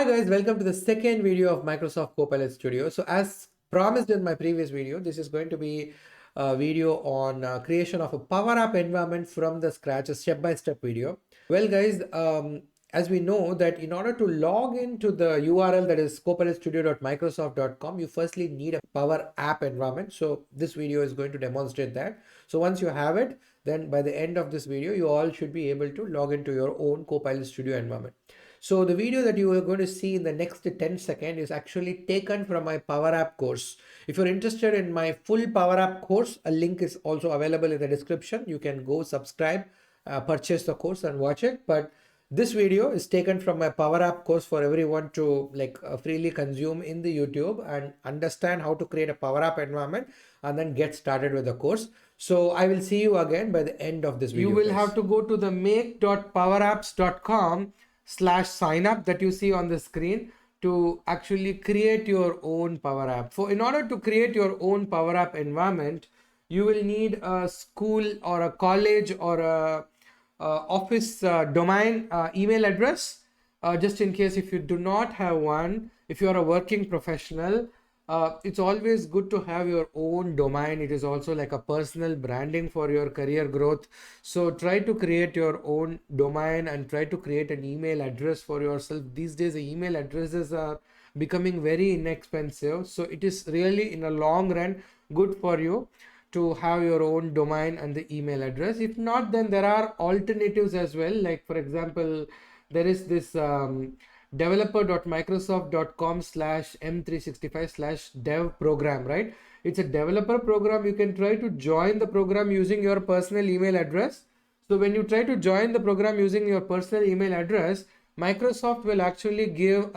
Hi guys, welcome to the second video of Microsoft Copilot Studio. So as promised in my previous video, this is going to be a video on creation of a Power App environment from the scratch, a step-by-step video. Well guys, as we know that in order to log into the URL that is copilotstudio.microsoft.com, you firstly need a Power App environment. So this video is going to demonstrate that. So once you have it, then by the end of this video, you all should be able to log into your own Copilot Studio environment. So the video that you are going to see in the next 10 seconds is actually taken from my Power App course. If you're interested in my full Power App course, a link is also available in the description. You can go subscribe, purchase the course and watch it. But this video is taken from my Power App course for everyone to freely consume in the YouTube and understand how to create a Power App environment and then get started with the course. So I will see you again by the end of this video. You will have to go to the make.powerapps.com/sign up that you see on the screen to actually create your own Power App. In order to create your own Power App environment, you will need a school or a college or a office domain email address. Just in case if you do not have one, if you are a working professional, it's always good to have your own domain. It is also like a personal branding for your career growth. So try to create your own domain and try to create an email address for yourself. These days, the email addresses are becoming very inexpensive. So it is really in a long run good for you to have your own domain and the email address. If not, then there are alternatives as well. Like for example, there is this developer.microsoft.com/m365/dev program, right? It's a developer program. You can try to join the program using your personal email address. So when you try to join the program using your personal email address, Microsoft will actually give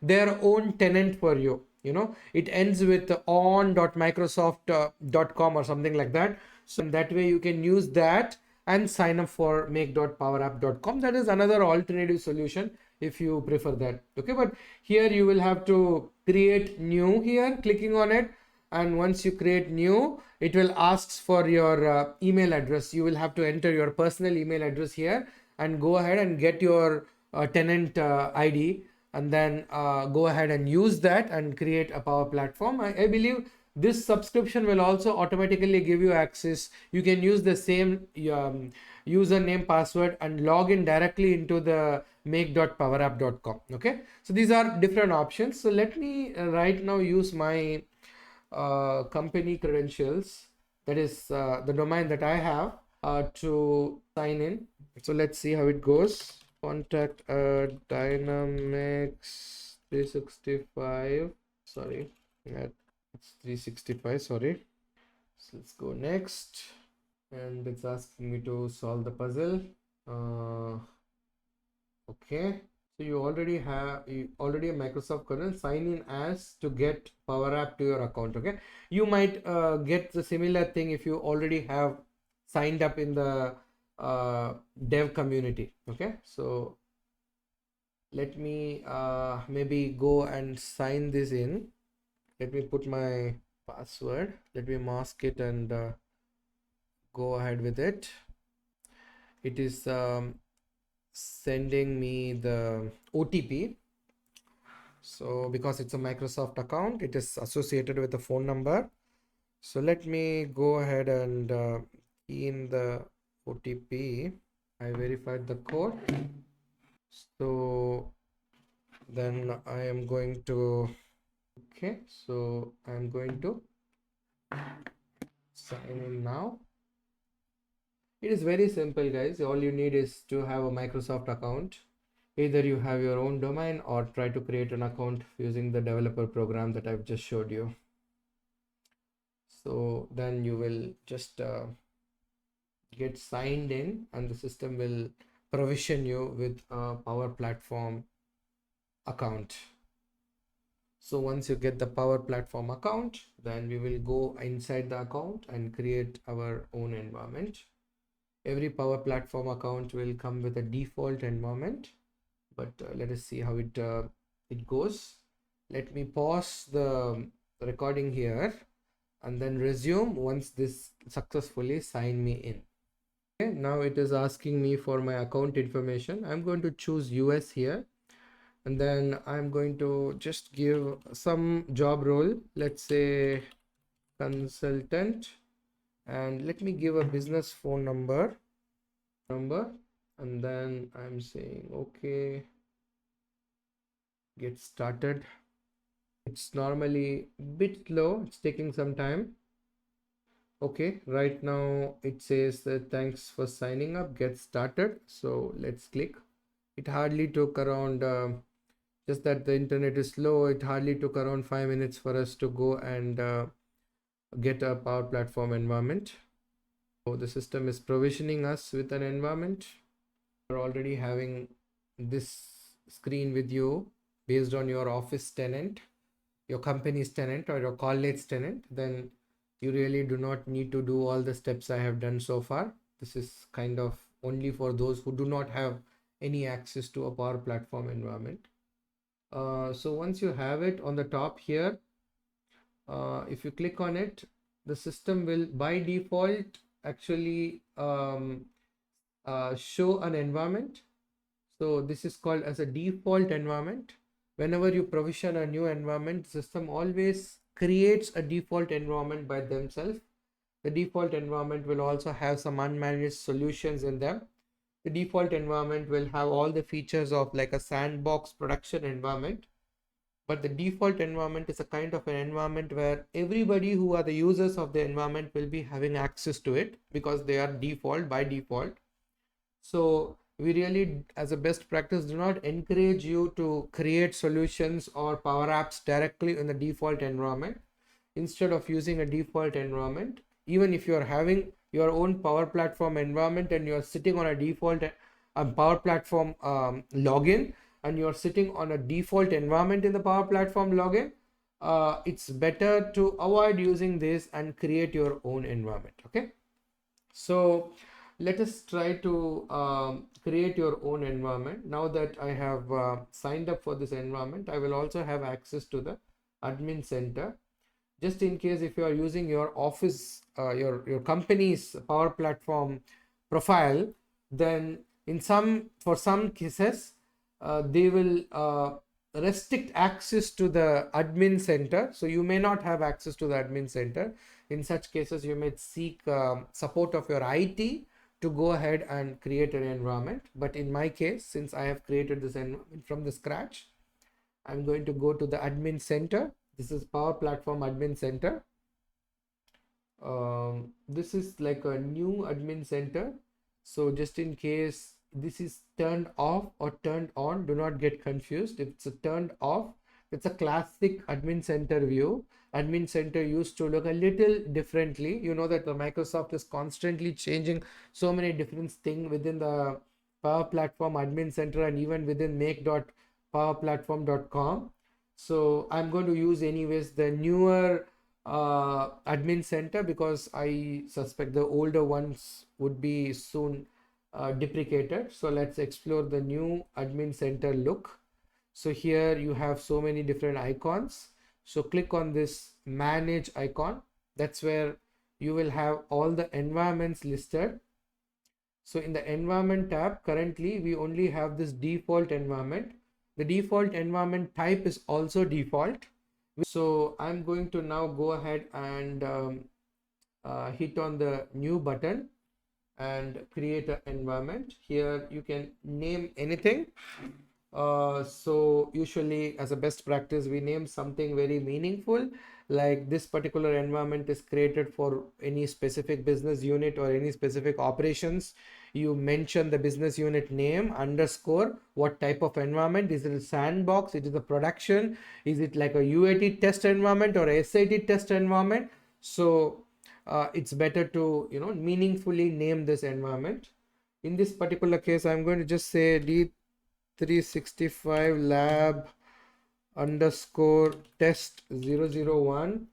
their own tenant for you. It ends with on.microsoft.com or something like that. So that way you can use that and sign up for make.powerapp.com. That is another alternative solution if you prefer that. Okay, but here you will have to create new here, clicking on it. And once you create new, it will ask for your email address. You will have to enter your personal email address here and go ahead and get your tenant ID, and then go ahead and use that and create a Power Platform. I believe this subscription will also automatically give you access. You can use the same username, password, and log in directly into the make.powerapp.com. Okay, so these are different options. So let me right now use my company credentials, that is the domain that I have, to sign in. So let's see how it goes. Contact Dynamics 365. Sorry, it's 365. Sorry. So let's go next, and it's asking me to solve the puzzle. Okay. So you already a Microsoft kernel. Sign in as to get Power App to your account. Okay. You might get the similar thing if you already have signed up in the dev community. Okay, so let me maybe go and sign this in. Let me put my password. Let me mask it and go ahead with it. It is sending me the OTP. So because it's a Microsoft account, it is associated with the phone number. So let me go ahead and key in the OTP. I verified the code. So then I am going to, okay, so I'm going to sign in now. It is very simple, guys. All you need is to have a Microsoft account. Either you have your own domain or try to create an account using the developer program that I've just showed you. So then you will just get signed in, and the system will provision you with a Power Platform account. So once you get the Power Platform account, then we will go inside the account and create our own environment. Every Power Platform account will come with a default environment, but let us see how it goes. Let me pause the recording here and then resume once this successfully signed me in. Okay, now it is asking me for my account information. I'm going to choose US here And then I'm going to just give some job role, let's say consultant, and let me give a business phone number, and then I'm saying okay, get started. It's normally a bit slow, it's taking some time. Okay, right now it says that thanks for signing up, get started. So let's click. It hardly took around just that the internet is slow, it hardly took around 5 minutes for us to go and get a Power Platform environment. So the system is provisioning us with an environment. You're already having this screen with you based on your office tenant, your company's tenant, or your colleague's tenant. Then you really do not need to do all the steps I have done so far. This is kind of only for those who do not have any access to a Power Platform environment. So once you have it on the top here, if you click on it, the system will by default actually show an environment. So this is called as a default environment. Whenever you provision a new environment, the system always creates a default environment by themselves. The default environment will also have some unmanaged solutions in them. The default environment will have all the features of like a sandbox production environment. But the default environment is a kind of an environment where everybody who are the users of the environment will be having access to it because they are default by default. So we really, as a best practice, do not encourage you to create solutions or power apps directly in the default environment. Instead of using a default environment, even if you are having your own Power Platform environment and you are sitting on a default Power Platform login, and you're sitting on a default environment in the Power Platform login, it's better to avoid using this and create your own environment. Okay, so let us try to create your own environment. Now that I have signed up for this environment, I will also have access to the admin center. Just in case if you are using your office, your company's Power Platform profile, then for some cases, they will restrict access to the admin center. So you may not have access to the admin center. In such cases, you may seek support of your IT to go ahead and create an environment. But in my case, since I have created this environment from the scratch, I'm going to go to the admin center. This is Power Platform admin center. This is like a new admin center. So just in case this is turned off or turned on, do not get confused. If it's turned off, it's a classic admin center view. Admin center used to look a little differently. You know that the Microsoft is constantly changing so many different things within the Power Platform admin center and even within make.powerplatform.com. So I'm going to use anyways the newer admin center because I suspect the older ones would be soon deprecated. So let's explore the new admin center look. So here you have so many different icons. So click on this manage icon. That's where you will have all the environments listed. So in the environment tab, currently we only have this default environment. The default environment type is also default. So I'm going to now go ahead and hit on the new button and create an environment. Here you can name anything. So usually as a best practice, we name something very meaningful, like this particular environment is created for any specific business unit or any specific operations. You mention the business unit name underscore what type of environment. Is it a sandbox? Is it a production? Is it like a UAT test environment or a SAT test environment? So it's better to meaningfully name this environment. In this particular case, I'm going to just say D365 lab underscore test 001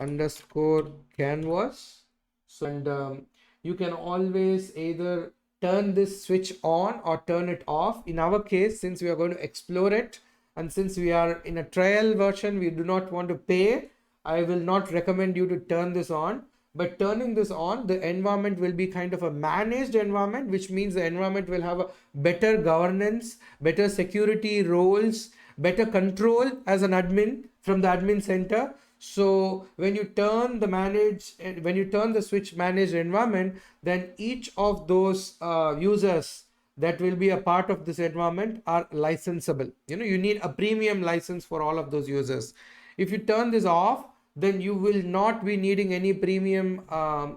underscore canvas. So and you can always either turn this switch on or turn it off. In our case, since we are going to explore it and since we are in a trial version, we do not want to pay. I will not recommend you to turn this on. But turning this on, the environment will be kind of a managed environment, which means the environment will have a better governance, better security roles, better control as an admin from the admin center. So when you turn when you turn the switch managed environment, then each of those users that will be a part of this environment are licensable. You need a premium license for all of those users. If you turn this off, then you will not be needing any premium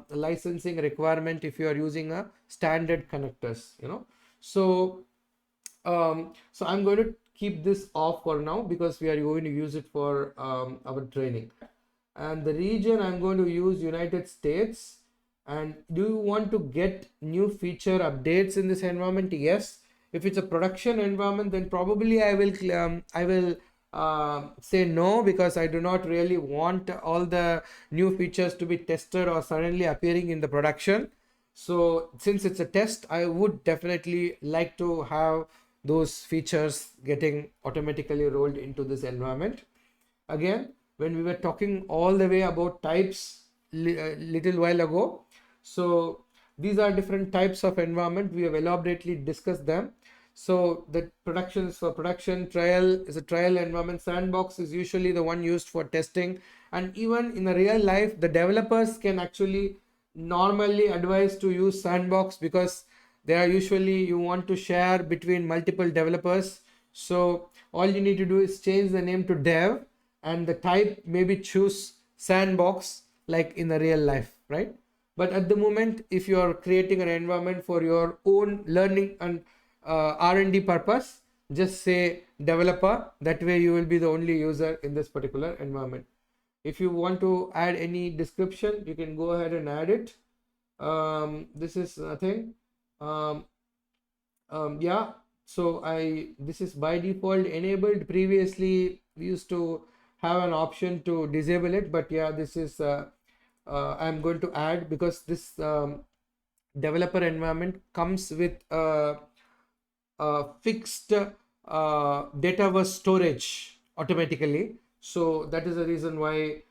licensing requirement if you are using a standard connectors. So so I'm going to keep this off for now because we are going to use it for our training. And the region, I'm going to use United States. And do you want to get new feature updates in this environment? Yes. If it's a production environment, then probably I will say no, because I do not really want all the new features to be tested or suddenly appearing in the production. So since it's a test, I would definitely like to have those features getting automatically rolled into this environment. Again, when we were talking all the way about types little while ago, so these are different types of environment. We have elaborately discussed them. So the production is for production, trial is a trial environment, sandbox is usually the one used for testing. And even in a real life, the developers can actually normally advise to use sandbox, because they are usually, you want to share between multiple developers. So all you need to do is change the name to dev, and the type maybe choose sandbox like in the real life, right? But at the moment, if you are creating an environment for your own learning and R&D purpose, just say developer. That way you will be the only user in this particular environment. If you want to add any description, you can go ahead and add it. This is nothing. Yeah, so this is by default enabled. Previously we used to have an option to disable it, but yeah, this is I'm going to add, because this developer environment comes with fixed Dataverse storage automatically. So that is the reason why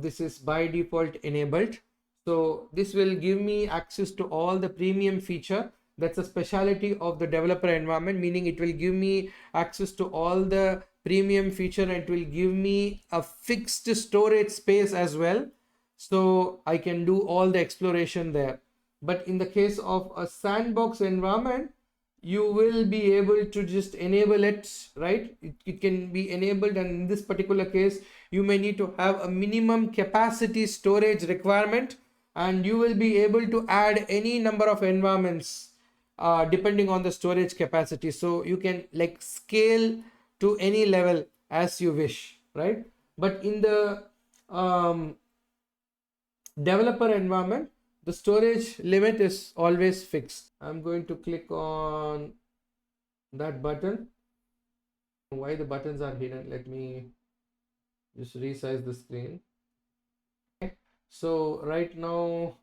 this is by default enabled. So this will give me access to all the premium feature. That's a specialty of the developer environment, meaning it will give me access to all the premium feature, and it will give me a fixed storage space as well. So I can do all the exploration there. But in the case of a sandbox environment, you will be able to just enable it, right? It can be enabled, and in this particular case, you may need to have a minimum capacity storage requirement, and you will be able to add any number of environments depending on the storage capacity. So you can like scale to any level as you wish, right? But in the developer environment, the storage limit is always fixed. I'm going to click on that button. Why the buttons are hidden? Let me just resize the screen. Okay. So right now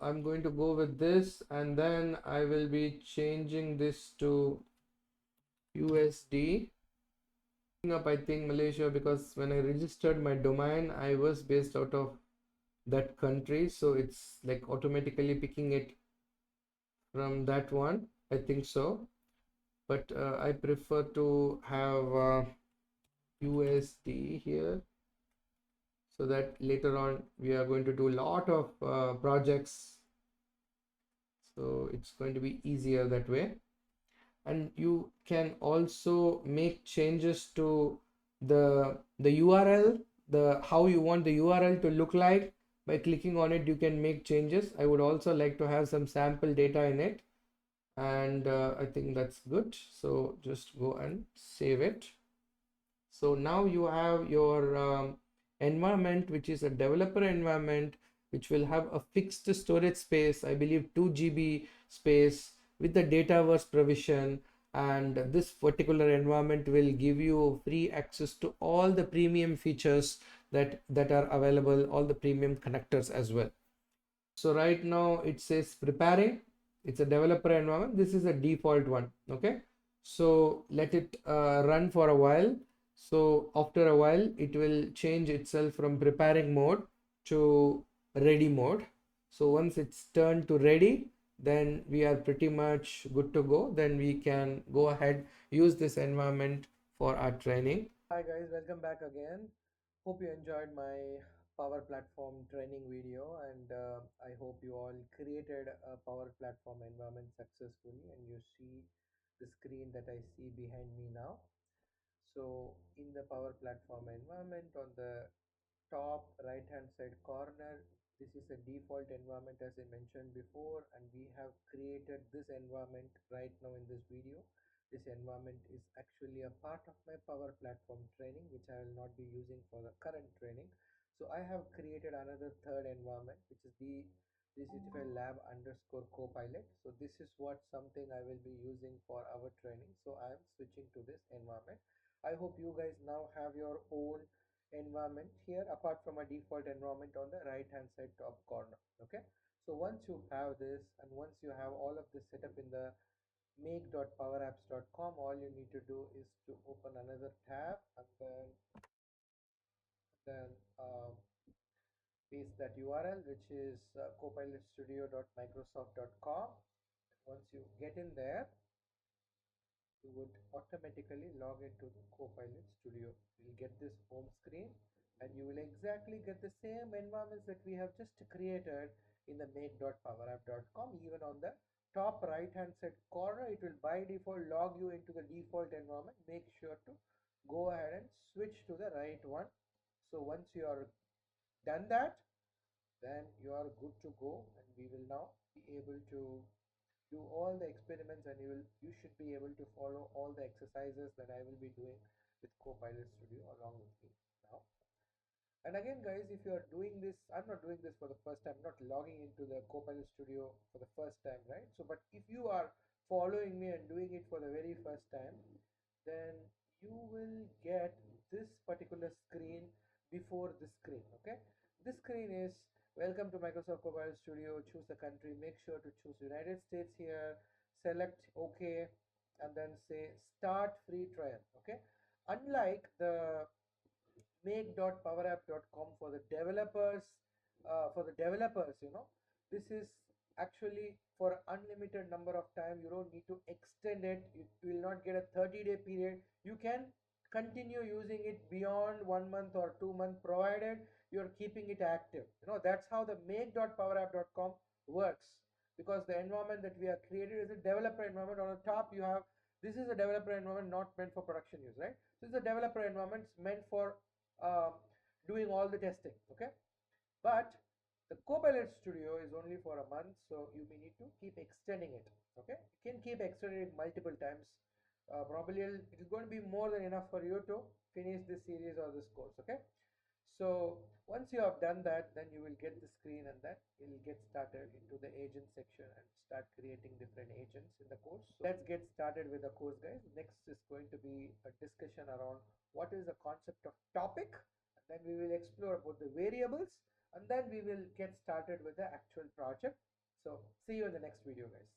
I'm going to go with this, and then I will be changing this to USD. Up, I think, Malaysia, because when I registered my domain, I was based out of that country, so it's like automatically picking it from that one, I think so. But I prefer to have USD here, so that later on we are going to do a lot of projects, so it's going to be easier that way. And you can also make changes to the URL, how you want the URL to look like. By clicking on it, you can make changes. I would also like to have some sample data in it, and I think that's good. So just go and save it. So now you have your environment, which is a developer environment, which will have a fixed storage space, I believe 2 GB space, with the Dataverse provision. And this particular environment will give you free access to all the premium features that are available, all the premium connectors as well. So right now it says preparing. It's a developer environment. This is a default one. Okay, so let it run for a while. So after a while, it will change itself from preparing mode to ready mode. So once it's turned to ready, then we are pretty much good to go. Then we can go ahead, use this environment for our training. Hi guys, welcome back again. Hope you enjoyed my Power Platform training video, and I hope you all created a Power Platform environment successfully, and you see the screen that I see behind me now. So in the Power Platform environment, on the top right hand side corner, this is a default environment as I mentioned before, and we have created this environment right now in this video. This environment is actually a part of my Power Platform training, which I will not be using for the current training. So I have created another third environment, which is the 365 lab underscore copilot. So this is what something I will be using for our training. So I am switching to this environment. I hope you guys now have your own environment here apart from a default environment on the right hand side top corner. Okay, so once you have this and once you have all of this set up in the make.powerapps.com, all you need to do is to open another tab and then paste that URL, which is copilotstudio.microsoft.com. Once you get in there, you would automatically log into the Copilot Studio. You'll get this home screen and you will exactly get the same environments that we have just created in the make.powerapp.com. Even on the top right hand side corner, it will by default log you into the default environment. Make sure to go ahead and switch to the right one. So once you are done that, then you are good to go, and we will now be able to do all the experiments, and you should be able to follow all the exercises that I will be doing with Copilot Studio along with you now. And again guys, if you are doing this, I'm not doing this for the first time, not logging into the Copilot Studio for the first time, right? So but if you are following me and doing it for the very first time, then you will get this particular screen before this screen. Okay, this screen is welcome to Microsoft Copilot Studio. Choose the country, make sure to choose United States here, select OK, and then say start free trial. Okay, unlike the make.powerapp.com for the developers, this is actually for unlimited number of time. You don't need to extend it. You will not get a 30-day period. You can continue using it beyond 1 month or 2 months, provided you're keeping it active. That's how the make.powerapp.com works, because the environment that we have created is a developer environment. On the top you have, this is a developer environment, not meant for production use, right? So it's a developer environment. It's meant for um, doing all the testing. Okay, but the Copilot Studio is only for a month, so you may need to keep extending it. Okay, you can keep extending it multiple times. Probably it is going to be more than enough for you to finish this series or this course. Okay, so once you have done that, then you will get the screen, and then you will get started into the agent section and start creating different agents in the course. So let's get started with the course, guys. Next is going to be a discussion around what is the concept of topic, and then we will explore about the variables, and then we will get started with the actual project. So see you in the next video, guys.